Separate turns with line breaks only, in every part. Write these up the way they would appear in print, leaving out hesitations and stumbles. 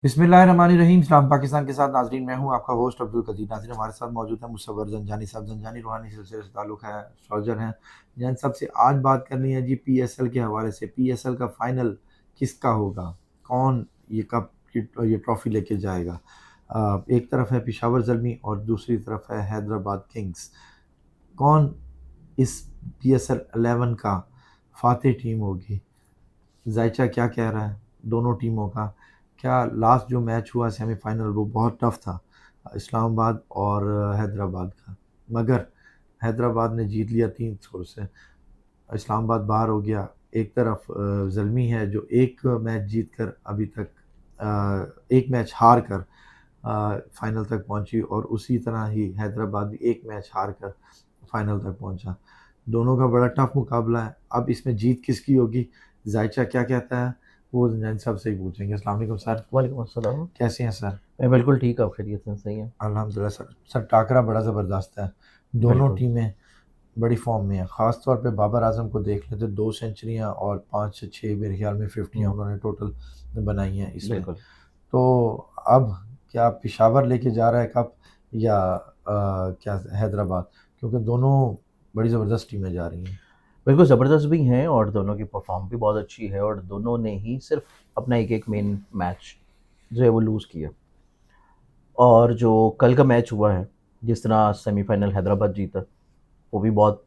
बिस्मिल्लाहिर्रहमानिर्रहीम। सलाम पाकिस्तान के साथ नाजरीन, मैं हूं आपका होस्ट अब्दुल कदीर। नाजरीन, हमारे साथ मौजूद है मुसव्वर जंजानी साहब। जंजानी रूहानी सिलसिले से ताल्लुक़ है, एस्ट्रोलॉजर हैं। जैन साहब से आज बात करनी है जी पीएसएल के हवाले से। पीएसएल का फाइनल किसका होगा, कौन ये कप ये ट्रॉफी लेके जाएगा। एक तरफ है पेशावर ज़ल्मी और दूसरी तरफ है हैदराबाद किंग्स। कौन इस पीएसएल 11 का फातेह टीम होगी। जायचा क्या कह रहा है दोनों टीमों का। क्या लास्ट जो मैच हुआ सेमीफाइनल वो बहुत टफ था, इस्लामाबाद और हैदराबाद का, मगर हैदराबाद ने जीत लिया 3 स्कोर से। इस्लामाबाद बाहर हो गया। एक तरफ ज़ल्मी है जो एक मैच जीत कर अभी तक एक मैच हार कर फाइनल तक पहुंची, और उसी तरह ही हैदराबाद भी एक मैच हार कर फाइनल तक पहुंचा। दोनों का बड़ा टफ मुकाबला है। अब इसमें जीत किसकी होगी, जायचा क्या कहता है, वो जैन साहब से ही पूछेंगे। अस्सलाम वालेकुम सर।
वालेकुम अस्सलाम।
कैसे हैं सर।
मैं बिल्कुल ठीक, आप खैरियत से सही हैं?
अल्हम्दुलिल्लाह सर। सर टाकरा बड़ा ज़बरदस्त है, दोनों
बिल्कुल।
टीमें बड़ी फॉर्म में है। ख़ास तौर पे बाबर आजम को देख लेते, 2 सेंचुरियाँ और 5 से 6 मेरे ख्याल में 50
हुँ,
उन्होंने टोटल बनाई हैं इसमें।
बिल्कुल।
तो अब क्या पेशावर लेके जा रहा है कप, या क्या हैदराबाद, क्योंकि दोनों बड़ी ज़बरदस्त टीमें जा रही हैं।
बिल्कुल ज़बरदस्त भी हैं और दोनों की परफ़ॉर्म भी बहुत अच्छी है और दोनों ने ही सिर्फ़ अपना एक-एक मेन मैच जो है वो लूज़ किया। और जो कल का मैच हुआ है, जिस तरह सेमीफ़ाइनल हैदराबाद जीता, वो भी बहुत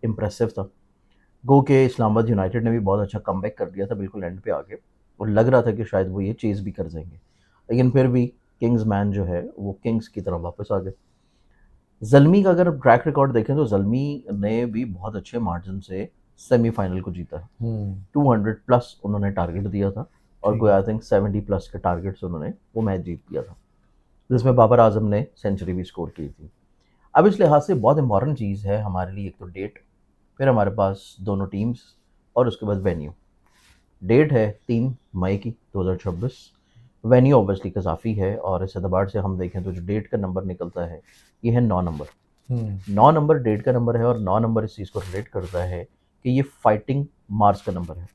इम्प्रेसिव था। गो के इस्लामाबाद यूनाइटेड ने भी बहुत अच्छा कमबैक कर दिया था बिल्कुल एंड पे आके, और लग रहा था कि शायद वो ये चेज़ भी कर जाएँगे। लेकिन फिर भी किंग्स मैन जो है, वो किंग्स की तरफ वापस आ गए। ज़ल्मी का अगर ट्रैक रिकॉर्ड देखें तो ज़ल्मी ने भी बहुत अच्छे मार्जिन से सेमीफाइनल को जीता है। 200 प्लस उन्होंने टारगेट दिया था और
ठीक
कोई
है।
आई थिंक 70 प्लस के टारगेट से उन्होंने वो मैच जीत लिया था, जिसमें बाबर आजम ने सेंचुरी भी स्कोर की थी। अब इस लिहाज से बहुत इंपॉर्टेंट चीज़ है हमारे लिए, एक तो डेट, फिर हमारे पास दोनों टीम्स और उसके बाद वेन्यू। डेट है 3 मई की 2026। वेन्यू ऑब्वियसली कजाफी है और इस एतबार से हम देखें तो जो डेट का नंबर निकलता है ये है 9 नंबर।
हम्म
9 नंबर डेट का नंबर है और 9 नंबर इस चीज़ को रिलेट करता है कि ये फाइटिंग मार्स का नंबर है।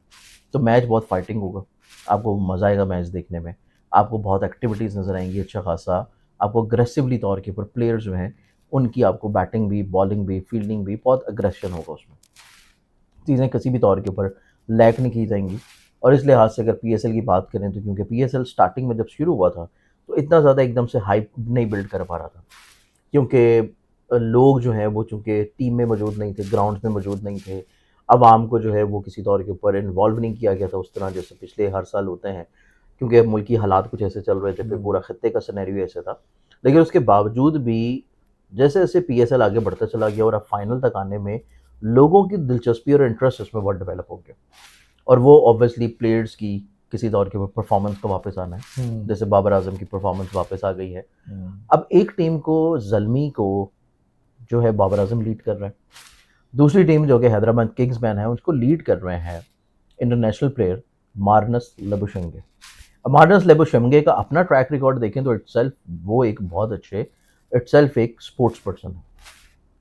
तो मैच बहुत फाइटिंग होगा, आपको मज़ा आएगा मैच देखने में, आपको बहुत एक्टिविटीज़ नज़र आएंगी अच्छा खासा, आपको अग्रेसिवली तौर के ऊपर प्लेयर्स जो हैं उनकी आपको बैटिंग भी, बॉलिंग भी, फील्डिंग भी, बहुत अग्रेशन होगा उसमें। चीज़ें किसी भी तौर के ऊपर लैक नहीं की जाएंगी। और इस लिहाज से अगर पीएसएल की बात करें तो क्योंकि पीएसएल स्टार्टिंग में जब शुरू हुआ था तो इतना ज़्यादा एकदम से हाइप नहीं बिल्ड कर पा रहा था, क्योंकि लोग जो हैं वो चूँकि टीम में मौजूद नहीं थे, ग्राउंड्स में मौजूद नहीं थे, आवाम को जो है वो किसी तौर के ऊपर इन्वॉल्व नहीं किया गया था उस तरह जैसे पिछले हर साल होते हैं, क्योंकि अब मुल्की हालात कुछ ऐसे चल रहे थे, फिर
हम्म
पूरा खत्ते का सिनेरियो ऐसा था। लेकिन उसके बावजूद भी जैसे-जैसे पीएसएल आगे बढ़ता चला गया और अब फाइनल तक आने में लोगों की दिलचस्पी और इंटरेस्ट उसमें बहुत डेवलप हो गया। और वो ऑब्वियसली प्लेयर्स की किसी दौर के ऊपर परफॉर्मेंस का वापस आना है,
हम्म
जैसे बाबर आजम की परफॉर्मेंस वापस आ गई है।
हम्म
अब एक टीम को ज़ल्मी को जो है बाबर आजम लीड कर रहा है, दूसरी टीम जो कि हैदराबाद किंग्स मैन है उसको लीड कर रहे हैं इंटरनेशनल प्लेयर मार्नस लेबुशंगे। अब मार्नस लेबुशंगे का अपना ट्रैक रिकॉर्ड देखें तो इटसेल्फ वो एक बहुत अच्छे, इटसेल्फ एक स्पोर्ट्स पर्सन है,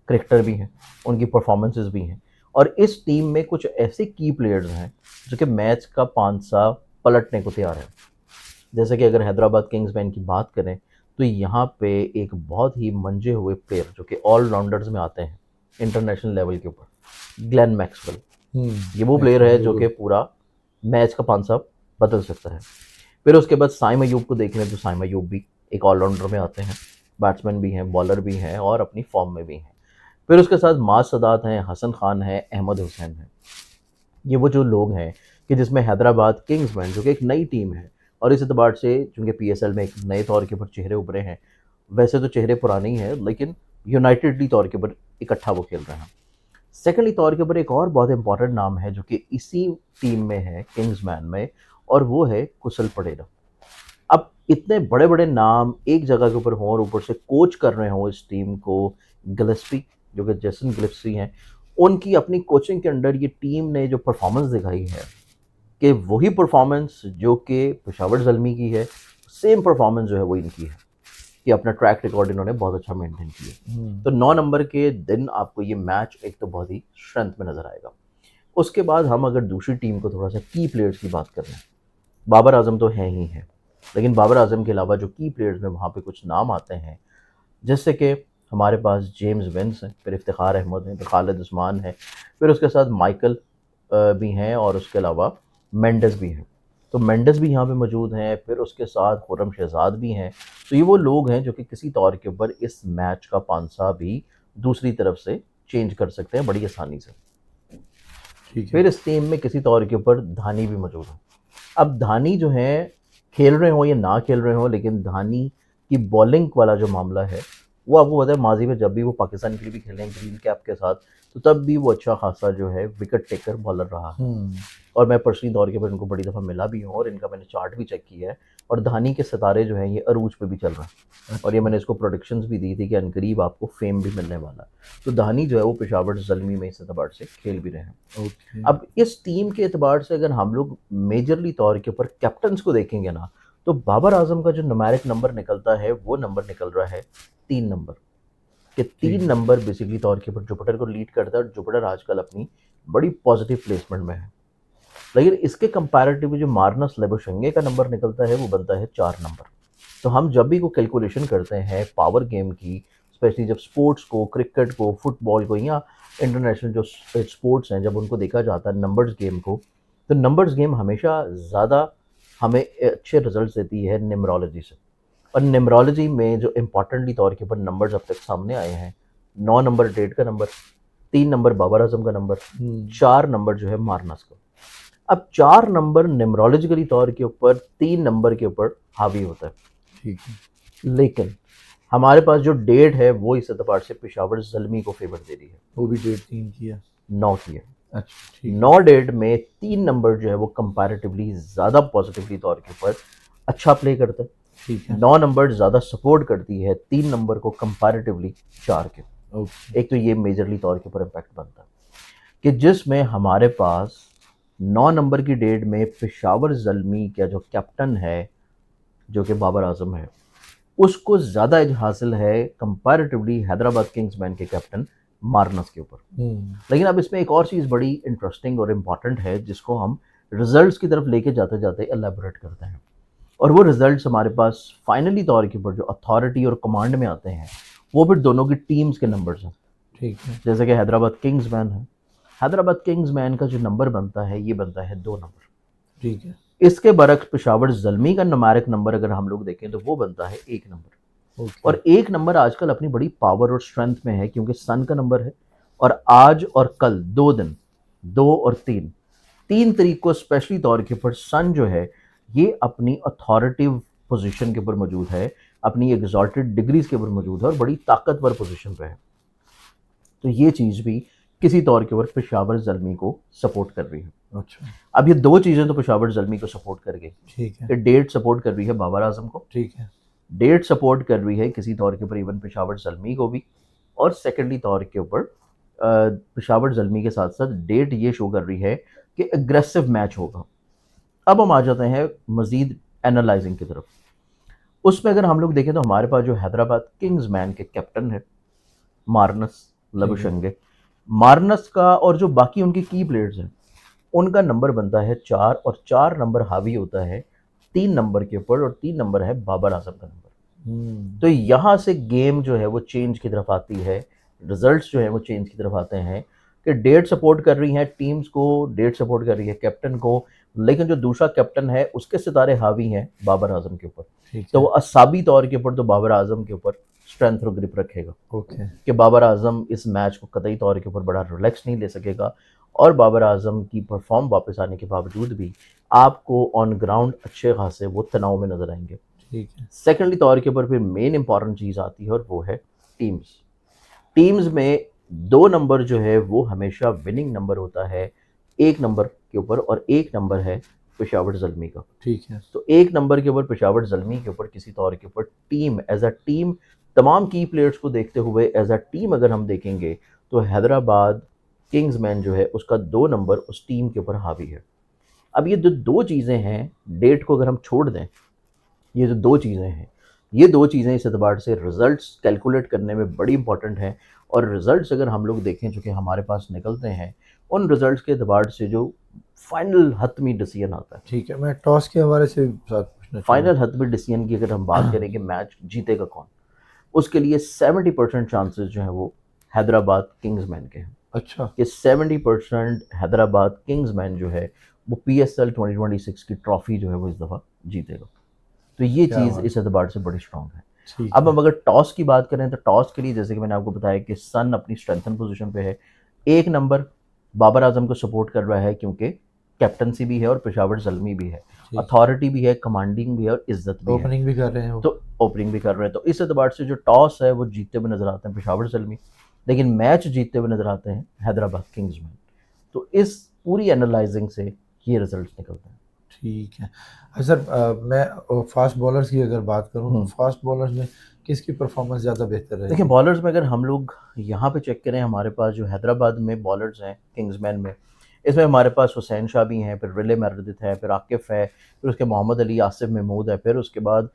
क्रिकेटर भी हैं, उनकी परफॉर्मेंसेस भी हैं। और इस टीम में कुछ ऐसे की प्लेयर्स हैं जो कि मैच का पांसा पलटने को तैयार हैं। जैसे कि अगर हैदराबाद किंग्स मैन की बात करें तो यहाँ पे एक बहुत ही मंजे हुए प्लेयर जो कि ऑलराउंडर्स में आते हैं इंटरनेशनल लेवल के ऊपर, ग्लेन मैक्सवेल। ये वो प्लेयर
मैक्सवेल
है जो कि
बिल्कुल।
पूरा मैच का पांसा बदल सकता है। फिर उसके बाद साइम अयूब को देख लें तो साइम अयूब भी एक ऑलराउंडर में आते हैं, बैट्समैन भी हैं, बॉलर भी हैं और अपनी फॉर्म में भी हैं। फिर उसके साथ माज सदात हैं, हसन खान है, अहमद हुसैन है। ये वो जो लोग हैं कि जिसमें हैदराबाद किंग्समैन जो कि एक नई टीम है और इस एतबार से चूँकि पीएसएल में एक नए तौर के ऊपर चेहरे उभरे हैं, वैसे तो चेहरे पुराने ही हैं लेकिन यूनाइटेडली तौर के ऊपर इकट्ठा वो खेल रहे हैं। सेकेंडली तौर के ऊपर एक और बहुत इंपॉर्टेंट नाम है जो कि इसी टीम में है किंग्समैन में, और वो है कुशल पटेरा। अब इतने बड़े बड़े नाम एक जगह के ऊपर हों और ऊपर से कोच कर रहे हों इस टीम को, गिलेस्पी जो कि जेसन गिलेस्पी हैं, उनकी अपनी कोचिंग के अंडर ये टीम ने जो परफॉर्मेंस दिखाई है कि वही परफॉर्मेंस जो कि पेशावर ज़ल्मी की है, सेम परफॉर्मेंस जो है वो इनकी है, कि अपना ट्रैक रिकॉर्ड इन्होंने बहुत अच्छा मेंटेन किया।
हम्म
तो 9 नंबर के दिन आपको ये मैच एक तो बहुत ही स्ट्रेंथ में नज़र आएगा। उसके बाद हम अगर दूसरी टीम को थोड़ा सा की प्लेयर्स की बात कर लें, बाबर आजम तो हैं ही हैं, लेकिन बाबर आजम के अलावा जो की प्लेयर्स में वहाँ पे कुछ नाम आते हैं, जैसे कि हमारे पास जेम्स विंस हैं, फिर इफ्तिखार अहमद हैं, फिर खालिद उस्मान है, फिर उसके साथ माइकल भी हैं, और उसके अलावा मेंडेस भी हैं। तो मेंडेस भी यहाँ पे मौजूद हैं, फिर उसके साथ खुर्रम शहजाद भी हैं। तो ये वो लोग हैं जो कि किसी तौर के ऊपर इस मैच का पांसा भी दूसरी तरफ से चेंज कर सकते हैं बड़ी आसानी से।
ठीक है।
फिर इस टीम में किसी तौर के ऊपर धानी भी मौजूद है। अब धानी जो है, खेल रहे हो या ना खेल रहे हो, लेकिन धानी की बॉलिंग वाला जो मामला है वो आपको पता है, माजी में जब भी वो पाकिस्तान के लिए भी खेले हैं ग्रीन कैप के साथ, तो तब भी वो अच्छा खासा जो है विकेट टेकर बॉलर रहा है। और मैं पर्सनली तौर के पर इनको बड़ी दफ़ा मिला भी हूँ, और इनका मैंने चार्ट भी चेक किया है, और धानी के सितारे जो हैं ये अरूज पे भी चल रहे हैं। और ये मैंने इसको प्रोडिक्शंस भी दी थी कि अनकरीब आपको फेम भी मिलने वाला है। तो धानी जो है वो पेशावर ज़ल्मी में इस एतबार से खेल भी रहे हैं।
ओके।
अब इस टीम के एतबार से अगर हम लोग मेजरली तौर के ऊपर कैप्टन्स को देखेंगे ना, तो बाबर आजम का जो नुमेरिक नंबर निकलता है वो नंबर निकल रहा है 3 नंबर, कि 3 नंबर बेसिकली तौर के ऊपर जुपिटर को लीड करता है, और जुपिटर आजकल अपनी बड़ी पॉजिटिव प्लेसमेंट में है। लेकिन इसके कंपैरेटिव जो मार्नस लेबोशंगे का नंबर निकलता है वो बनता है 4 नंबर। तो हम जब भी को कैलकुलेशन करते हैं पावर गेम की, स्पेशली जब स्पोर्ट्स को, क्रिकेट को, फुटबॉल को, या इंटरनेशनल जो स्पोर्ट्स हैं, जब उनको देखा जाता है नंबर्स गेम को, तो नंबर्स गेम हमेशा ज़्यादा हमें अच्छे रिजल्ट देती है न्यूमरोलॉजी से। और न्यूमरोलॉजी में जो इम्पॉर्टेंटली तौर के ऊपर नंबर्स अब तक सामने आए हैं, 9 नंबर डेट का नंबर, 3 नंबर बाबर आजम का नंबर, 4 नंबर जो है मार्नस का। अब 4 नंबर न्यूमरोलॉजिकली तौर के ऊपर 3 नंबर के ऊपर हावी होता है।
ठीक है।
लेकिन हमारे पास जो डेट है वो इस एतबार से पेशावर ज़ल्मी को फेवर दे रही है।
वो भी डेट 3 की है।
9 की है।
अच्छा, ठीक।
9 डेट में 3 नंबर जो है वो कंपैरेटिवली ज़्यादा पॉजिटिवली तौर के ऊपर अच्छा प्ले करता है।
ठीक है।
9 नंबर ज़्यादा सपोर्ट करती है 3 नंबर को कंपैरेटिवली 4 के।
ओके।
एक तो ये मेजरली तौर के ऊपर इम्पैक्ट बनता है कि जिसमें हमारे पास 9 नंबर की डेट में पेशावर ज़ल्मी का जो कैप्टन है, जो कि बाबर आजम है, उसको ज़्यादा एज हासिल है कंपैरेटिवली हैदराबाद किंग्समैन के कैप्टन मार्नस के ऊपर। लेकिन अब इसमें एक और चीज़ बड़ी इंटरेस्टिंग और इम्पॉर्टेंट है, जिसको हम रिजल्ट्स की तरफ लेके जाते जाते एलेबोरेट करते हैं। और वो रिजल्ट्स हमारे पास फाइनली तौर के ऊपर जो अथॉरिटी और कमांड में आते हैं, वो फिर दोनों की टीम्स के नंबर्स हैं।
ठीक है।
जैसे कि हैदराबाद किंग्समैन है, हैदराबाद किंग्समैन का जो नंबर बनता है ये बनता है 2 नंबर।
ठीक है।
इसके बरक्स पेशावर ज़ल्मी का नुमेरिक नंबर अगर हम लोग देखें तो वो बनता है 1 नंबर।
ओके।
और 1 नंबर आजकल अपनी बड़ी पावर और स्ट्रेंथ में है, क्योंकि सन का नंबर है, और आज और कल 2 दिन, 2 और 3 तारीख को स्पेशली तौर के ऊपर सन जो है ये अपनी अथॉरिटिव पोजीशन के ऊपर मौजूद है, अपनी एग्जॉल्टेड डिग्रीज के ऊपर मौजूद है, और बड़ी ताकतवर पोजीशन पे है। तो ये चीज़ भी किसी तौर के ऊपर पेशावर ज़ल्मी को सपोर्ट कर रही है।
अच्छा।
अब ये 2 चीज़ें तो पेशावर ज़ल्मी को सपोर्ट कर गई
ठीक है।
कि डेट सपोर्ट कर रही है बाबर आजम को,
ठीक है।
डेट सपोर्ट कर रही है किसी तौर के ऊपर इवन पेशावर ज़ल्मी को भी, और सेकेंडली तौर के ऊपर पेशावर ज़ल्मी के साथ साथ डेट ये शो कर रही है कि एग्रेसिव मैच होगा। अब हम आ जाते हैं मज़ीद एनालाइजिंग की तरफ। उसमें अगर हम लोग देखें तो हमारे पास जो हैदराबाद किंग्समैन के कैप्टन है मार्नस लेबोशंगे, मार्नस का और जो बाकी उनके की प्लेयर्स हैं उनका नंबर बनता है 4, और 4 नंबर हावी होता है 3 नंबर के ऊपर, और 3 नंबर है बाबर आजम का नंबर। तो यहाँ से गेम जो है वो चेंज की तरफ आती है, रिजल्ट्स जो है वो चेंज की तरफ आते हैं कि डेट सपोर्ट कर रही हैं टीम्स को, डेट सपोर्ट कर रही है कैप्टन को, लेकिन जो दूसरा कैप्टन है उसके सितारे हावी हैं बाबर आजम के ऊपर। तो वो असाबी तौर के ऊपर तो बाबर आजम के ऊपर स्ट्रेंथ और ग्रिप रखेगा।
ओके।
कि बाबर आजम इस मैच को कतई तौर के ऊपर बड़ा रिलैक्स नहीं ले सकेगा, और बाबर आजम की परफॉर्म वापस आने के बावजूद भी आपको ऑन ग्राउंड अच्छे खासे वो तनाव में नजर आएंगे।
ठीक है।
सेकेंडली तौर के ऊपर फिर मेन इंपॉर्टेंट चीज़ आती है, और वो है टीम्स में 2 नंबर जो है वो हमेशा विनिंग नंबर होता है 1 नंबर के ऊपर, और 1 नंबर है पेशावर ज़ल्मी का।
ठीक है।
तो 1 नंबर के ऊपर पेशावर ज़ल्मी के ऊपर किसी तौर के ऊपर टीम एज अ टीम, तमाम की प्लेयर्स को देखते हुए एज अ टीम अगर हम देखेंगे तो हैदराबाद किंग्समैन जो है उसका 2 नंबर उस टीम के ऊपर हावी है। अब ये जो 2 चीज़ें हैं, डेट को अगर हम छोड़ दें, ये जो 2 चीज़ें हैं, ये 2 चीज़ें इस एतबार से रिजल्ट्स कैलकुलेट करने में बड़ी इंपॉर्टेंट हैं। और रिजल्ट्स अगर हम लोग देखें जो कि हमारे पास निकलते हैं, उन रिजल्ट्स के एतबार से जो फाइनल हतमी डिसीजन आता है।
ठीक है। मैं टॉस के हवाले से साथ
फाइनल हद में डिसीजन की अगर हम बात करें कि मैच जीतेगा कौन, उसके लिए 70% चांसेस जो है वो हैदराबाद किंग्समैन के हैं
अच्छा,
कि 70% हैदराबाद किंग्समैन जो है वो PSL 2026 की ट्रॉफी जो है वो इस दफ़ा जीतेगा। तो ये
क्या
चीज़
बात,
इस एतबार से बड़ी स्ट्रांग है।
ठीक
अब
है।
हम अगर टॉस की बात करें तो टॉस के लिए जैसे कि मैंने आपको बताया कि सन अपनी स्ट्रेंथन पोजीशन पे है। एक नंबर बाबर आजम को सपोर्ट कर रहा है क्योंकि कैप्टनसी भी है और पेशावर जल्मी भी है,
ठीक,
अथॉरिटी भी है, कमांडिंग भी है और इज्जत भी है।
ओपनिंग भी कर रहे हैं वो।
तो ओपनिंग भी कर रहे हैं, तो इस एतबार से जो टॉस है वो जीतते हुए नजर आते हैं पेशावर जल्मी, लेकिन मैच जीतते हुए नजर आते हैं हैदराबाद किंग्स में। तो इस पूरी एनालाइजिंग से ये रिजल्ट निकलते हैं।
ठीक है। सर मैं फास्ट बॉलर्स की अगर बात करूं तो फास्ट बॉलर्स में किसकी परफॉर्मेंस ज़्यादा बेहतर
देखिए
रहेगी?
बॉलर्स में अगर हम लोग यहाँ पे चेक करें, हमारे पास जो हैदराबाद में बॉलर्स हैं किंग्समैन में, इसमें हमारे पास हुसैन शाह भी हैं, फिर रिले मेरेदिथ है, फिर आकिफ है, फिर उसके मोहम्मद अली, आसिफ महमूद है, फिर उसके बाद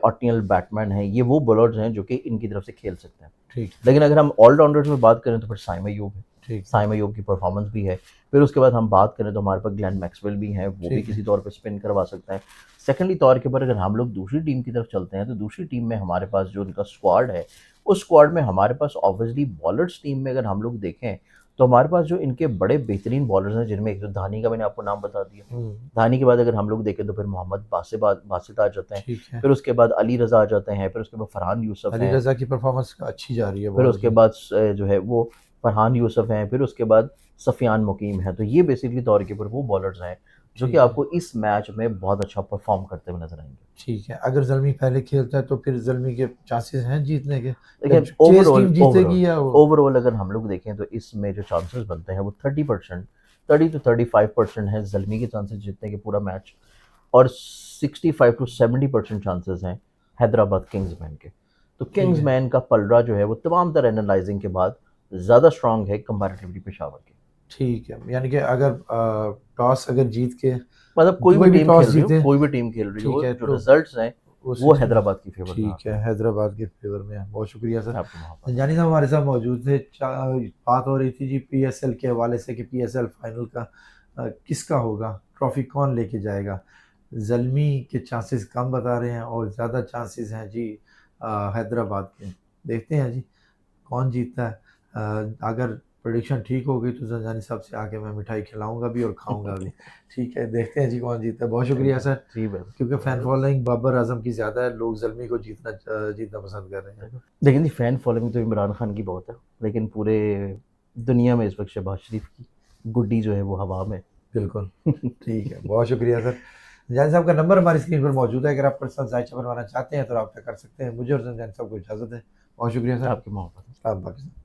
ऑटियल बैटमैन है। ये वो बॉलर्स हैं जो कि इनकी तरफ से खेल सकते हैं।
ठीक,
लेकिन अगर हम ऑलराउंडर्स में बात करें तो फिर साइम अयूब है,
ठीक,
साइम अयूब की परफॉर्मेंस भी है। फिर उसके बाद हम बात करें तो हमारे पास ग्लेन मैक्सवेल भी हैं, वो भी
ठीक है।
किसी तौर पे स्पिन करवा सकते हैं। सेकेंडली तौर के ऊपर अगर हम लोग दूसरी टीम की तरफ चलते हैं तो दूसरी टीम में हमारे पास जो उनका स्क्वाड है, उस स्क्वाड में हमारे पास ऑब्वियसली बॉलर्स टीम में अगर हम लोग देखें तो हमारे पास जो इनके बड़े बेहतरीन बॉलर्स हैं, जिनमें एक तो धानी का मैंने आपको नाम बता दिया,
हम्म,
धानी के बाद अगर हम लोग देखें तो फिर मोहम्मद बासित आ जाते हैं,
ठीक है।
फिर उसके बाद अली रज़ा आ जाते हैं, फिर उसके बाद फरहान यूसुफ
अली
हैं,
रज़ा की परफॉर्मेंस अच्छी जा रही है
फिर
बॉलर
उसके
की।
बाद जो है वो फरहान यूसुफ हैं, फिर उसके बाद सफ़ियान मुकीम है। तो ये बेसिकली तौर के ऊपर वो बॉलर्स हैं जो कि
ठीक है,
आपको इस मैच में बहुत अच्छा परफॉर्म करते हुए नजर आएंगे।
ठीक है। अगर ज़ल्मी पहले खेलता है तो फिर ज़ल्मी के चांसेस हैं जीतने के, या
लेकिन
चेज़
ओवरऑल
टीम
ओवरऑल
जीतेगी या वो?
ओवरऑल अगर हम लोग देखें तो इसमें जो चांसेस बनते हैं वो 30%, 30 to 35% है जल्मी के चांसेस जीतने के पूरा मैच, और 65 to 70% चांसेस हैं हैदराबाद किंग्समैन के। तो
ठीक है,
किंग्समैन का पलड़ा जो है वो तमाम तरह एनालाइजिंग के बाद ज़्यादा स्ट्रांग है कंपैरेटिवली पेशावर के।
ठीक है। यानी कि अगर टॉस अगर जीत के
मतलब कोई भी
कोई भी
टीम
टॉस
खेल रही हो,
जीते,
कोई भी टीम खेल रही
ठीक
हो,
है,
जो
तो
रिजल्ट्स हैं
उस
वो
सिचुएशन,
हैदराबाद की फेवर में
ठीक
आते
है,
हैं।
हैदराबाद के फेवर में है। बहुत शुक्रिया सर।
आपको मोहब्बत।
जानी साहब हमारे साथ मौजूद थे। बात हो रही थी जी PSL के हवाले से कि PSL फाइनल का किसका होगा, ट्रॉफी कौन लेके जाएगा। ज़ल्मी के चांसेस कम बता रहे हैं और ज़्यादा चांसेस हैं जी हैदराबाद के। देखते हैं जी कौन जीतता है। अगर प्रेडिक्शन ठीक हो गई तो जंजानी साहब से आके मैं मिठाई खिलाऊंगा भी और खाऊंगा भी। ठीक है, देखते हैं जी कौन जीतता है। बहुत शुक्रिया सर।
जी बिल्कुल।
क्योंकि फैन फॉलोइंग बाबर आजम की ज़्यादा है, लोग ज़ल्मी को जीतना पसंद कर रहे हैं।
लेकिन जी फैन फॉलोइंग तो इमरान खान की बहुत है, लेकिन पूरे दुनिया में इस वक्त शहबाज शरीफ की गुड्डी जो है वो हवा में।
बिल्कुल, ठीक है, बहुत शुक्रिया सर। जान साहब का नंबर हमारी स्क्रीन पर मौजूद है, अगर आप पर्सनल जायचा बनवाना चाहते हैं तो रब्ता कर सकते हैं। मुझे और जान साहब को इजाज़त है। बहुत शुक्रिया सर।
आपकी मोहब्बत।
सलाम पाकिस्तान।